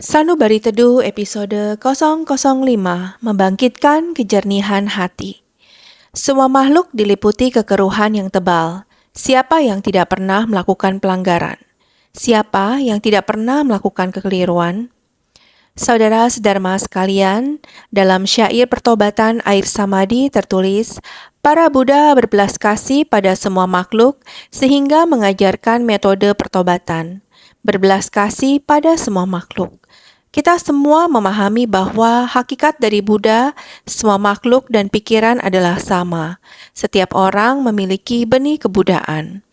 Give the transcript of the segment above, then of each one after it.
Sanubari Teduh episode 005 Membangkitkan Kejernihan Hati. Semua makhluk diliputi kekeruhan yang tebal. Siapa yang tidak pernah melakukan pelanggaran? Siapa yang tidak pernah melakukan kekeliruan? Saudara-saudara sekalian, dalam syair pertobatan air samadhi tertulis, para Buddha berbelas kasih pada semua makhluk sehingga mengajarkan metode pertobatan. Berbelas kasih pada semua makhluk. Kita semua memahami bahwa hakikat dari Buddha, semua makhluk dan pikiran adalah sama. Setiap orang memiliki benih kebudaan.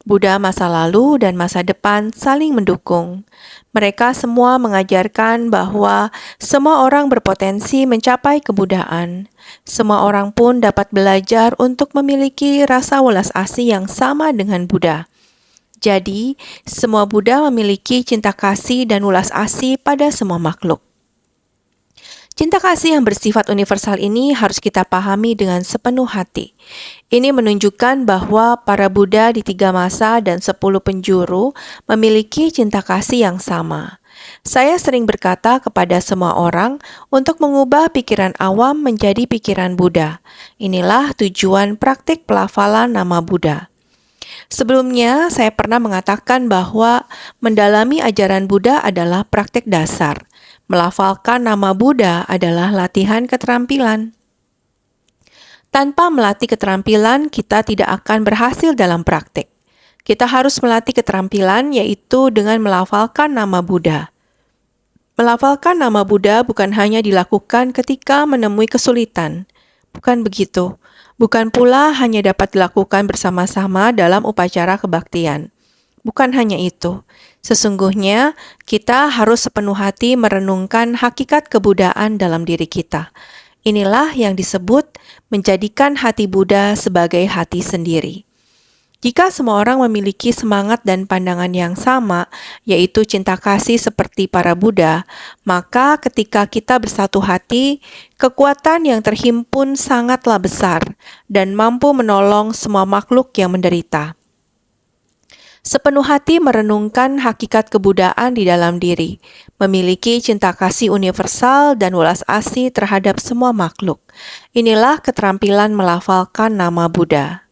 Buddha masa lalu dan masa depan saling mendukung. Mereka semua mengajarkan bahwa semua orang berpotensi mencapai kebudaan. Semua orang pun dapat belajar untuk memiliki rasa welas asih yang sama dengan Buddha. Jadi, semua Buddha memiliki cinta kasih dan welas asih pada semua makhluk. Cinta kasih yang bersifat universal ini harus kita pahami dengan sepenuh hati. Ini menunjukkan bahwa para Buddha di 3 masa dan 10 penjuru memiliki cinta kasih yang sama. Saya sering berkata kepada semua orang untuk mengubah pikiran awam menjadi pikiran Buddha. Inilah tujuan praktik pelafalan nama Buddha. Sebelumnya, saya pernah mengatakan bahwa mendalami ajaran Buddha adalah praktik dasar. Melafalkan nama Buddha adalah latihan keterampilan. Tanpa melatih keterampilan, kita tidak akan berhasil dalam praktik. Kita harus melatih keterampilan, yaitu dengan melafalkan nama Buddha. Melafalkan nama Buddha bukan hanya dilakukan ketika menemui kesulitan. Bukan begitu. Bukan pula hanya dapat dilakukan bersama-sama dalam upacara kebaktian. Bukan hanya itu. Sesungguhnya, kita harus sepenuh hati merenungkan hakikat kebudaan dalam diri kita. Inilah yang disebut menjadikan hati Buddha sebagai hati sendiri. Jika semua orang memiliki semangat dan pandangan yang sama, yaitu cinta kasih seperti para Buddha, maka ketika kita bersatu hati, kekuatan yang terhimpun sangatlah besar dan mampu menolong semua makhluk yang menderita. Sepenuh hati merenungkan hakikat kebudaan di dalam diri, memiliki cinta kasih universal dan welas asih terhadap semua makhluk. Inilah keterampilan melafalkan nama Buddha.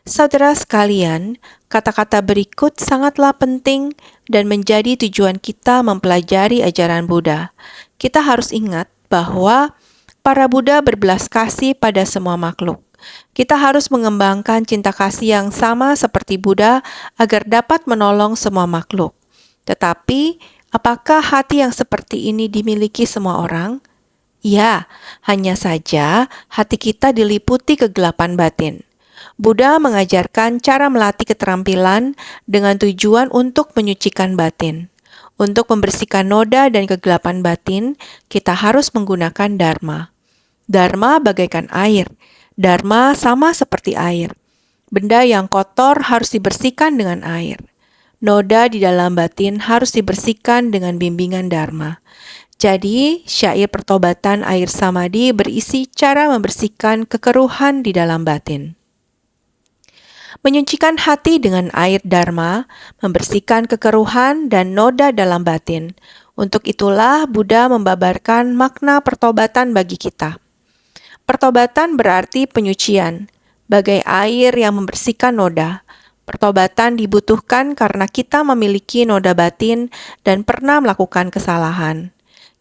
Saudara sekalian, kata-kata berikut sangatlah penting dan menjadi tujuan kita mempelajari ajaran Buddha. Kita harus ingat bahwa para Buddha berbelas kasih pada semua makhluk. Kita harus mengembangkan cinta kasih yang sama seperti Buddha agar dapat menolong semua makhluk. Tetapi, apakah hati yang seperti ini dimiliki semua orang? Ya, hanya saja hati kita diliputi kegelapan batin. Buddha mengajarkan cara melatih keterampilan dengan tujuan untuk menyucikan batin. Untuk membersihkan noda dan kegelapan batin, kita harus menggunakan dharma. Dharma bagaikan air. Dharma sama seperti air. Benda yang kotor harus dibersihkan dengan air. Noda di dalam batin harus dibersihkan dengan bimbingan dharma. Jadi, syair pertobatan air samadhi berisi cara membersihkan kekeruhan di dalam batin. Menyucikan hati dengan air dharma, membersihkan kekeruhan dan noda dalam batin. Untuk itulah Buddha membabarkan makna pertobatan bagi kita. Pertobatan berarti penyucian, bagai air yang membersihkan noda. Pertobatan dibutuhkan karena kita memiliki noda batin dan pernah melakukan kesalahan.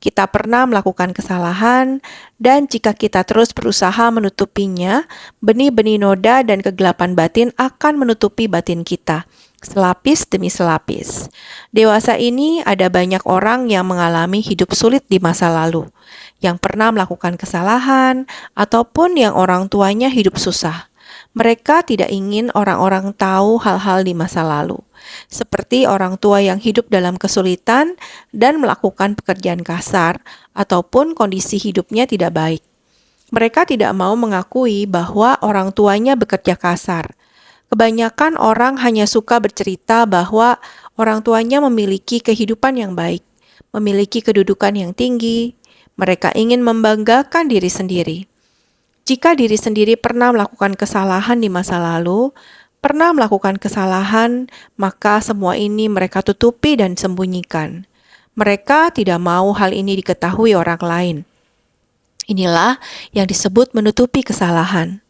Kita pernah melakukan kesalahan, dan jika kita terus berusaha menutupinya, benih-benih noda dan kegelapan batin akan menutupi batin kita, selapis demi selapis. Dewasa ini ada banyak orang yang mengalami hidup sulit di masa lalu, yang pernah melakukan kesalahan, ataupun yang orang tuanya hidup susah. Mereka tidak ingin orang-orang tahu hal-hal di masa lalu, seperti orang tua yang hidup dalam kesulitan dan melakukan pekerjaan kasar, ataupun kondisi hidupnya tidak baik. Mereka tidak mau mengakui bahwa orang tuanya bekerja kasar. Kebanyakan orang hanya suka bercerita bahwa orang tuanya memiliki kehidupan yang baik, memiliki kedudukan yang tinggi. Mereka ingin membanggakan diri sendiri. Jika diri sendiri pernah melakukan kesalahan di masa lalu, maka semua ini mereka tutupi dan sembunyikan. Mereka tidak mau hal ini diketahui orang lain. Inilah yang disebut menutupi kesalahan.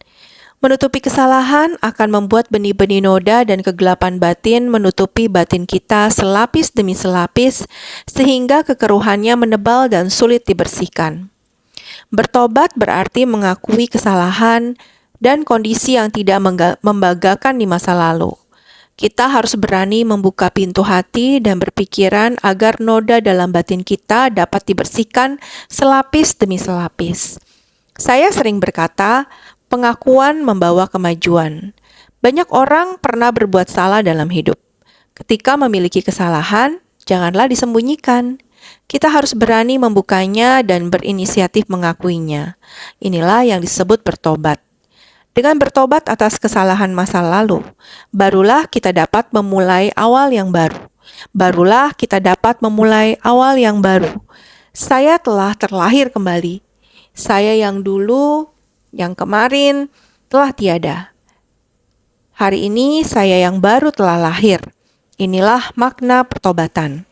Menutupi kesalahan akan membuat benih-benih noda dan kegelapan batin menutupi batin kita selapis demi selapis, sehingga kekeruhannya menebal dan sulit dibersihkan. Bertobat berarti mengakui kesalahan dan kondisi yang tidak membanggakan di masa lalu. Kita harus berani membuka pintu hati dan berpikiran agar noda dalam batin kita dapat dibersihkan selapis demi selapis. Saya sering berkata, pengakuan membawa kemajuan. Banyak orang pernah berbuat salah dalam hidup. Ketika memiliki kesalahan, janganlah disembunyikan. Kita harus berani membukanya dan berinisiatif mengakuinya. Inilah yang disebut bertobat. Dengan bertobat atas kesalahan masa lalu, barulah kita dapat memulai awal yang baru. Barulah kita dapat memulai awal yang baru. Saya telah terlahir kembali. Saya yang dulu, yang kemarin, telah tiada. Hari ini saya yang baru telah lahir. Inilah makna pertobatan.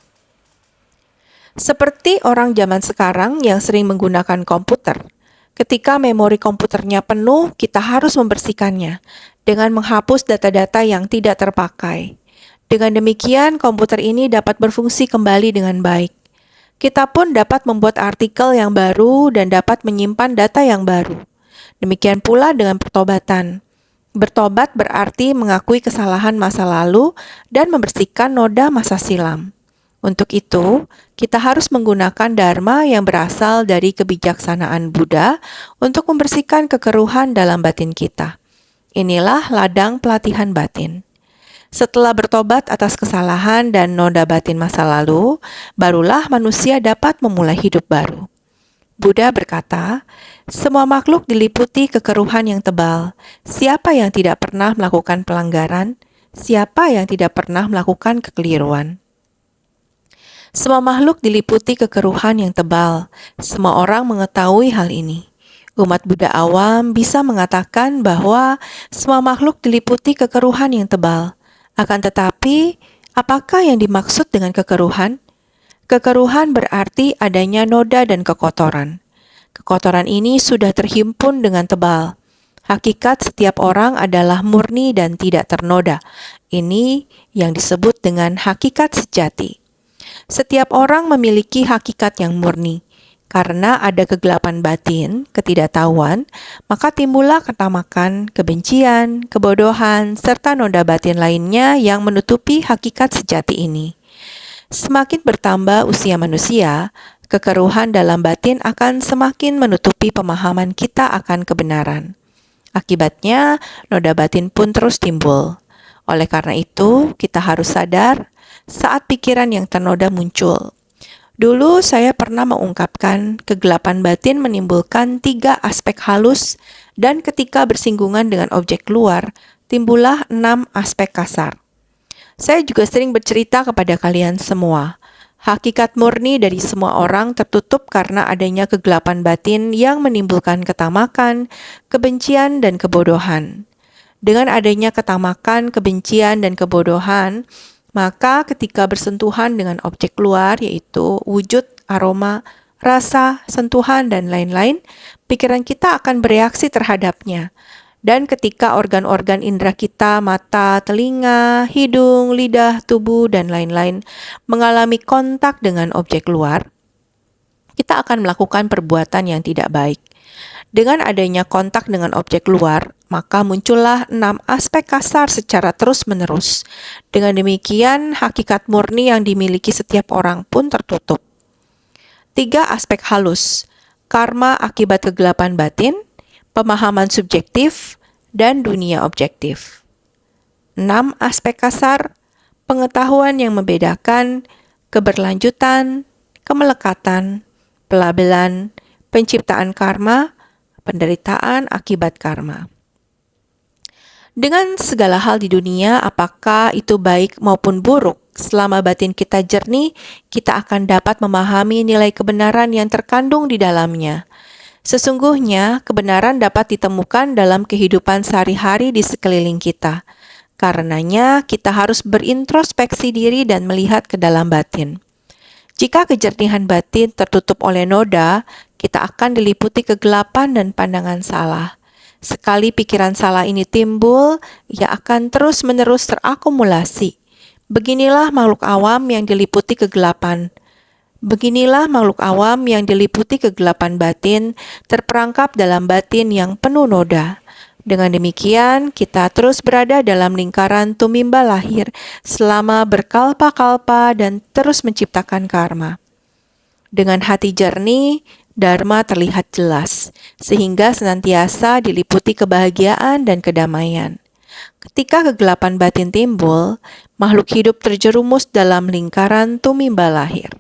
Seperti orang zaman sekarang yang sering menggunakan komputer. Ketika memori komputernya penuh, kita harus membersihkannya dengan menghapus data-data yang tidak terpakai. Dengan demikian, komputer ini dapat berfungsi kembali dengan baik. Kita pun dapat membuat artikel yang baru dan dapat menyimpan data yang baru. Demikian pula dengan pertobatan. Bertobat berarti mengakui kesalahan masa lalu dan membersihkan noda masa silam. Untuk itu, kita harus menggunakan dharma yang berasal dari kebijaksanaan Buddha untuk membersihkan kekeruhan dalam batin kita. Inilah ladang pelatihan batin. Setelah bertobat atas kesalahan dan noda batin masa lalu, barulah manusia dapat memulai hidup baru. Buddha berkata, semua makhluk diliputi kekeruhan yang tebal. Siapa yang tidak pernah melakukan pelanggaran? Siapa yang tidak pernah melakukan kekeliruan? Semua makhluk diliputi kekeruhan yang tebal. Semua orang mengetahui hal ini. Umat Buddha awam bisa mengatakan bahwa semua makhluk diliputi kekeruhan yang tebal. Akan tetapi, apakah yang dimaksud dengan kekeruhan? Kekeruhan berarti adanya noda dan kekotoran. Kekotoran ini sudah terhimpun dengan tebal. Hakikat setiap orang adalah murni dan tidak ternoda. Ini yang disebut dengan hakikat sejati. Setiap orang memiliki hakikat yang murni. Karena ada kegelapan batin, ketidaktahuan, maka timbullah ketamakan, kebencian, kebodohan, serta noda batin lainnya yang menutupi hakikat sejati ini. Semakin bertambah usia manusia, kekeruhan dalam batin akan semakin menutupi pemahaman kita akan kebenaran. Akibatnya, noda batin pun terus timbul. Oleh karena itu, kita harus sadar saat pikiran yang ternoda muncul. Dulu saya pernah mengungkapkan kegelapan batin menimbulkan 3 aspek halus dan ketika bersinggungan dengan objek luar, timbullah 6 aspek kasar. Saya juga sering bercerita kepada kalian semua. Hakikat murni dari semua orang tertutup karena adanya kegelapan batin yang menimbulkan ketamakan, kebencian, dan kebodohan. Dengan adanya ketamakan, kebencian, dan kebodohan, maka ketika bersentuhan dengan objek luar yaitu wujud, aroma, rasa, sentuhan, dan lain-lain, pikiran kita akan bereaksi terhadapnya. Dan ketika organ-organ indera kita, mata, telinga, hidung, lidah, tubuh, dan lain-lain mengalami kontak dengan objek luar, kita akan melakukan perbuatan yang tidak baik. Dengan adanya kontak dengan objek luar, maka muncullah 6 aspek kasar secara terus-menerus. Dengan demikian, hakikat murni yang dimiliki setiap orang pun tertutup. 3 aspek halus, karma akibat kegelapan batin, pemahaman subjektif, dan dunia objektif. 6 aspek kasar, pengetahuan yang membedakan, keberlanjutan, kemelekatan, pelabelan, penciptaan karma, penderitaan akibat karma. Dengan segala hal di dunia, apakah itu baik maupun buruk, selama batin kita jernih, kita akan dapat memahami nilai kebenaran yang terkandung di dalamnya. Sesungguhnya, kebenaran dapat ditemukan dalam kehidupan sehari-hari di sekeliling kita. Karenanya, kita harus berintrospeksi diri dan melihat ke dalam batin. Jika kejernihan batin tertutup oleh noda, kita akan diliputi kegelapan dan pandangan salah. Sekali pikiran salah ini timbul, ia akan terus-menerus terakumulasi. Beginilah makhluk awam yang diliputi kegelapan. Beginilah makhluk awam yang diliputi kegelapan batin, terperangkap dalam batin yang penuh noda. Dengan demikian, kita terus berada dalam lingkaran tumimba lahir selama berkalpa-kalpa dan terus menciptakan karma. Dengan hati jernih, Dharma terlihat jelas, sehingga senantiasa diliputi kebahagiaan dan kedamaian. Ketika kegelapan batin timbul, makhluk hidup terjerumus dalam lingkaran tumimba lahir.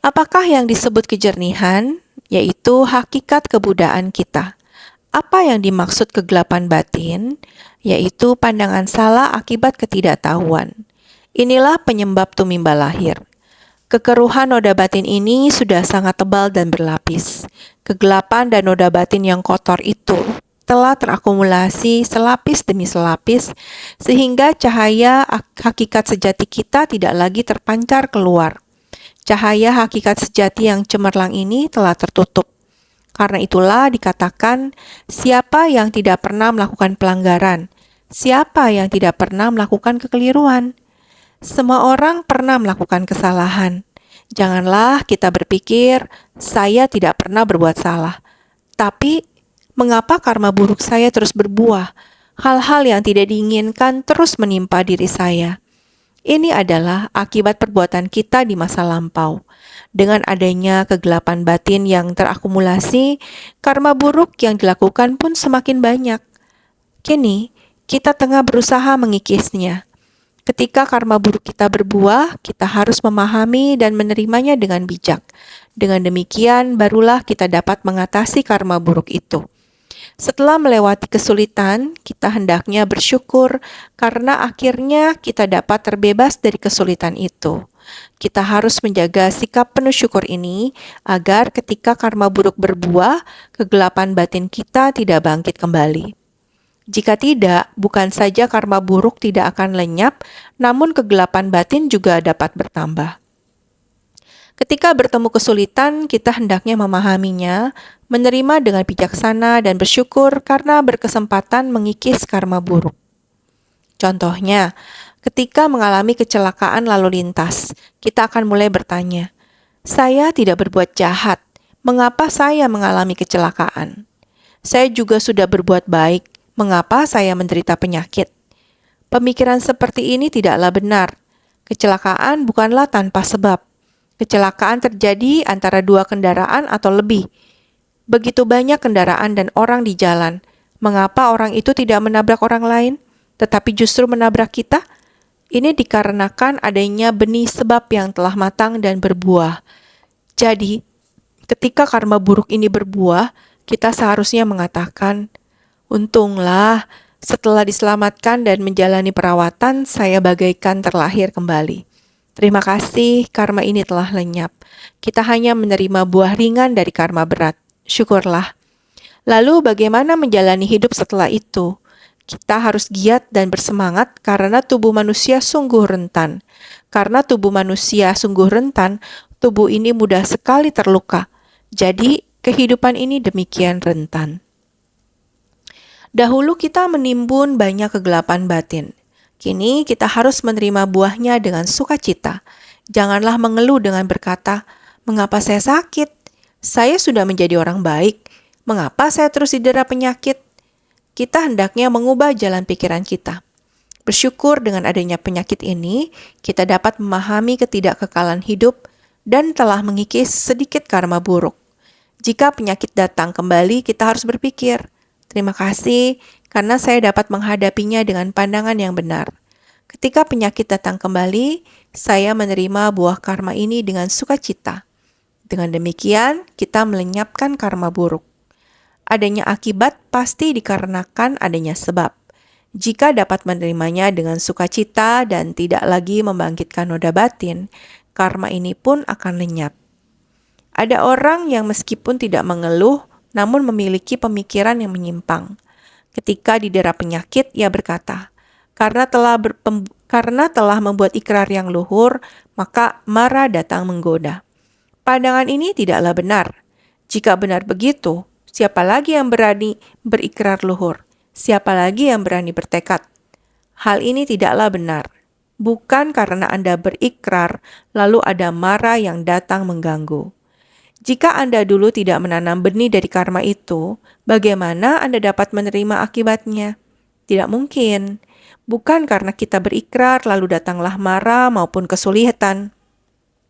Apakah yang disebut kejernihan? Yaitu hakikat kebudaan kita. Apa yang dimaksud kegelapan batin? Yaitu pandangan salah akibat ketidaktahuan. Inilah penyebab tumimba lahir. Kekeruhan noda batin ini sudah sangat tebal dan berlapis. Kegelapan dan noda batin yang kotor itu telah terakumulasi selapis demi selapis, sehingga cahaya hakikat sejati kita tidak lagi terpancar keluar. Cahaya hakikat sejati yang cemerlang ini telah tertutup. Karena itulah dikatakan, siapa yang tidak pernah melakukan pelanggaran, siapa yang tidak pernah melakukan kekeliruan. Semua orang pernah melakukan kesalahan. Janganlah kita berpikir, saya tidak pernah berbuat salah. Tapi, mengapa karma buruk saya terus berbuah? Hal-hal yang tidak diinginkan terus menimpa diri saya. Ini adalah akibat perbuatan kita di masa lampau. Dengan adanya kegelapan batin yang terakumulasi, karma buruk yang dilakukan pun semakin banyak. Kini, kita tengah berusaha mengikisnya. Ketika karma buruk kita berbuah, kita harus memahami dan menerimanya dengan bijak. Dengan demikian, barulah kita dapat mengatasi karma buruk itu. Setelah melewati kesulitan, kita hendaknya bersyukur karena akhirnya kita dapat terbebas dari kesulitan itu. Kita harus menjaga sikap penuh syukur ini agar ketika karma buruk berbuah, kegelapan batin kita tidak bangkit kembali. Jika tidak, bukan saja karma buruk tidak akan lenyap, namun kegelapan batin juga dapat bertambah. Ketika bertemu kesulitan, kita hendaknya memahaminya, menerima dengan bijaksana dan bersyukur karena berkesempatan mengikis karma buruk. Contohnya, ketika mengalami kecelakaan lalu lintas, kita akan mulai bertanya, saya tidak berbuat jahat, mengapa saya mengalami kecelakaan? Saya juga sudah berbuat baik, mengapa saya menderita penyakit? Pemikiran seperti ini tidaklah benar. Kecelakaan bukanlah tanpa sebab. Kecelakaan terjadi antara dua kendaraan atau lebih. Begitu banyak kendaraan dan orang di jalan. Mengapa orang itu tidak menabrak orang lain, tetapi justru menabrak kita? Ini dikarenakan adanya benih sebab yang telah matang dan berbuah. Jadi, ketika karma buruk ini berbuah, kita seharusnya mengatakan, untunglah, setelah diselamatkan dan menjalani perawatan, saya bagaikan terlahir kembali. Terima kasih, karma ini telah lenyap. Kita hanya menerima buah ringan dari karma berat. Syukurlah. Lalu bagaimana menjalani hidup setelah itu? Kita harus giat dan bersemangat karena tubuh manusia sungguh rentan. Karena tubuh manusia sungguh rentan, tubuh ini mudah sekali terluka. Jadi, kehidupan ini demikian rentan. Dahulu kita menimbun banyak kegelapan batin. Kini kita harus menerima buahnya dengan sukacita. Janganlah mengeluh dengan berkata, mengapa saya sakit? Saya sudah menjadi orang baik. Mengapa saya terus didera penyakit? Kita hendaknya mengubah jalan pikiran kita. Bersyukur dengan adanya penyakit ini, kita dapat memahami ketidakkekalan hidup dan telah mengikis sedikit karma buruk. Jika penyakit datang kembali, kita harus berpikir, terima kasih karena saya dapat menghadapinya dengan pandangan yang benar. Ketika penyakit datang kembali, saya menerima buah karma ini dengan sukacita. Dengan demikian, kita melenyapkan karma buruk. Adanya akibat pasti dikarenakan adanya sebab. Jika dapat menerimanya dengan sukacita dan tidak lagi membangkitkan noda batin, karma ini pun akan lenyap. Ada orang yang meskipun tidak mengeluh, namun memiliki pemikiran yang menyimpang. Ketika didera penyakit, ia berkata, Karena telah membuat ikrar yang luhur, maka mara datang menggoda. Pandangan ini tidaklah benar. Jika benar begitu, siapa lagi yang berani berikrar luhur? Siapa lagi yang berani bertekad? Hal ini tidaklah benar. Bukan karena Anda berikrar, lalu ada mara yang datang mengganggu. Jika Anda dulu tidak menanam benih dari karma itu, bagaimana Anda dapat menerima akibatnya? Tidak mungkin. Bukan karena kita berikrar lalu datanglah mara maupun kesulitan.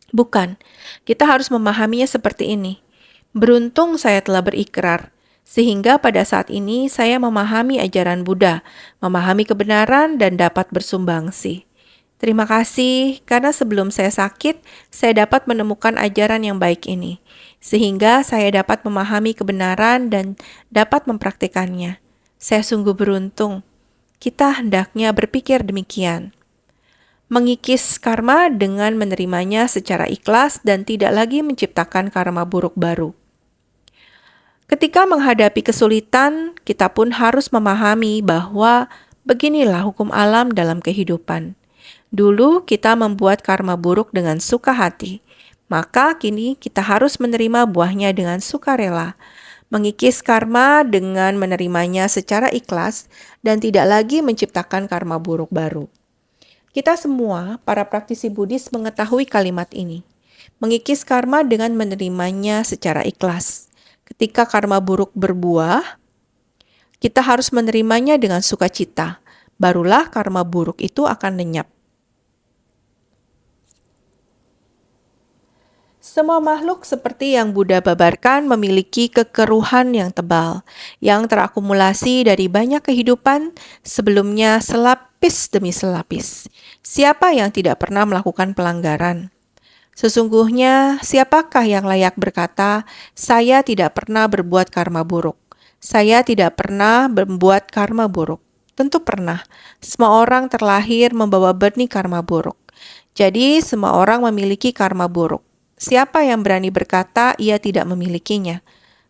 Bukan. Kita harus memahaminya seperti ini. Beruntung saya telah berikrar, sehingga pada saat ini saya memahami ajaran Buddha, memahami kebenaran dan dapat bersumbangsi. Terima kasih, karena sebelum saya sakit, saya dapat menemukan ajaran yang baik ini, sehingga saya dapat memahami kebenaran dan dapat mempraktikannya. Saya sungguh beruntung. Kita hendaknya berpikir demikian. Mengikis karma dengan menerimanya secara ikhlas dan tidak lagi menciptakan karma buruk baru. Ketika menghadapi kesulitan, kita pun harus memahami bahwa beginilah hukum alam dalam kehidupan. Dulu kita membuat karma buruk dengan suka hati, maka kini kita harus menerima buahnya dengan sukarela. Mengikis karma dengan menerimanya secara ikhlas dan tidak lagi menciptakan karma buruk baru. Kita semua, para praktisi Buddhis, mengetahui kalimat ini. Mengikis karma dengan menerimanya secara ikhlas. Ketika karma buruk berbuah, kita harus menerimanya dengan sukacita. Barulah karma buruk itu akan lenyap. Semua makhluk seperti yang Buddha babarkan memiliki kekeruhan yang tebal, yang terakumulasi dari banyak kehidupan sebelumnya selapis demi selapis. Siapa yang tidak pernah melakukan pelanggaran? Sesungguhnya, siapakah yang layak berkata, saya tidak pernah berbuat karma buruk. Saya tidak pernah membuat karma buruk. Tentu pernah. Semua orang terlahir membawa benih karma buruk. Jadi, semua orang memiliki karma buruk. Siapa yang berani berkata ia tidak memilikinya?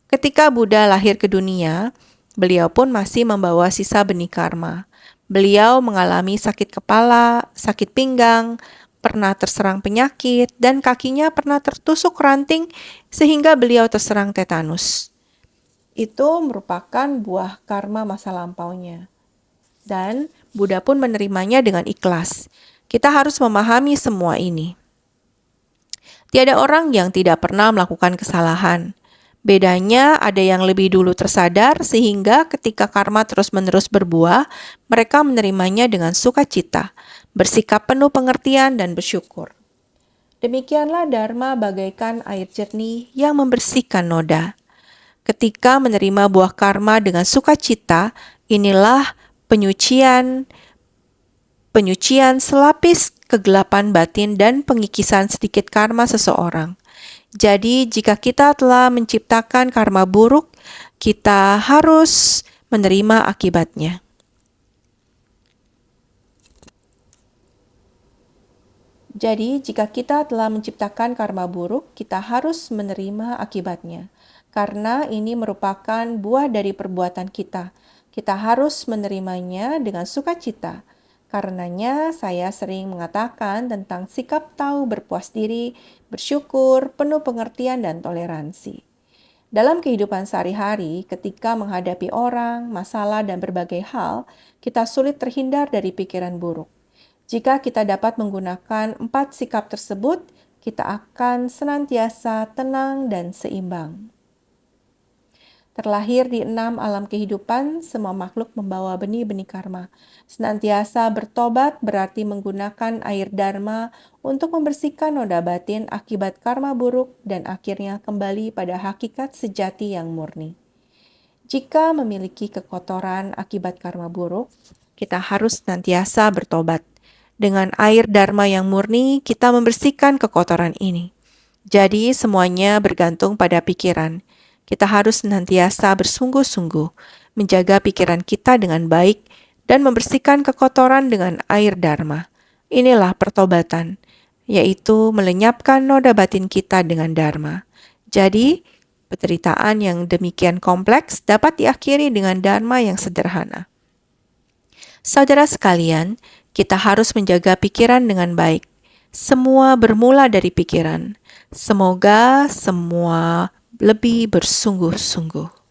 Ketika Buddha lahir ke dunia, beliau pun masih membawa sisa benih karma. Beliau mengalami sakit kepala, sakit pinggang, pernah terserang penyakit, dan kakinya pernah tertusuk ranting sehingga beliau terserang tetanus. Itu merupakan buah karma masa lampaunya. Dan Buddha pun menerimanya dengan ikhlas. Kita harus memahami semua ini. Tiada orang yang tidak pernah melakukan kesalahan. Bedanya ada yang lebih dulu tersadar sehingga ketika karma terus-menerus berbuah, mereka menerimanya dengan sukacita, bersikap penuh pengertian dan bersyukur. Demikianlah Dharma bagaikan air jernih yang membersihkan noda. Ketika menerima buah karma dengan sukacita, inilah penyucian selapis kegelapan batin dan pengikisan sedikit karma seseorang. Jadi, jika kita telah menciptakan karma buruk, kita harus menerima akibatnya. Jadi, jika kita telah menciptakan karma buruk, kita harus menerima akibatnya. Karena ini merupakan buah dari perbuatan kita. Kita harus menerimanya dengan sukacita. Karenanya, saya sering mengatakan tentang sikap tahu berpuas diri, bersyukur, penuh pengertian, dan toleransi. Dalam kehidupan sehari-hari, ketika menghadapi orang, masalah, dan berbagai hal, kita sulit terhindar dari pikiran buruk. Jika kita dapat menggunakan 4 sikap tersebut, kita akan senantiasa tenang dan seimbang. Terlahir di 6 alam kehidupan, semua makhluk membawa benih-benih karma. Senantiasa bertobat berarti menggunakan air dharma untuk membersihkan noda batin akibat karma buruk dan akhirnya kembali pada hakikat sejati yang murni. Jika memiliki kekotoran akibat karma buruk, kita harus senantiasa bertobat. Dengan air dharma yang murni, kita membersihkan kekotoran ini. Jadi semuanya bergantung pada pikiran. Kita harus senantiasa bersungguh-sungguh menjaga pikiran kita dengan baik dan membersihkan kekotoran dengan air dharma. Inilah pertobatan, yaitu melenyapkan noda batin kita dengan dharma. Jadi, penderitaan yang demikian kompleks dapat diakhiri dengan dharma yang sederhana. Saudara sekalian, Kita harus menjaga pikiran dengan baik. Semua bermula dari pikiran. Semoga semua lebih bersungguh-sungguh.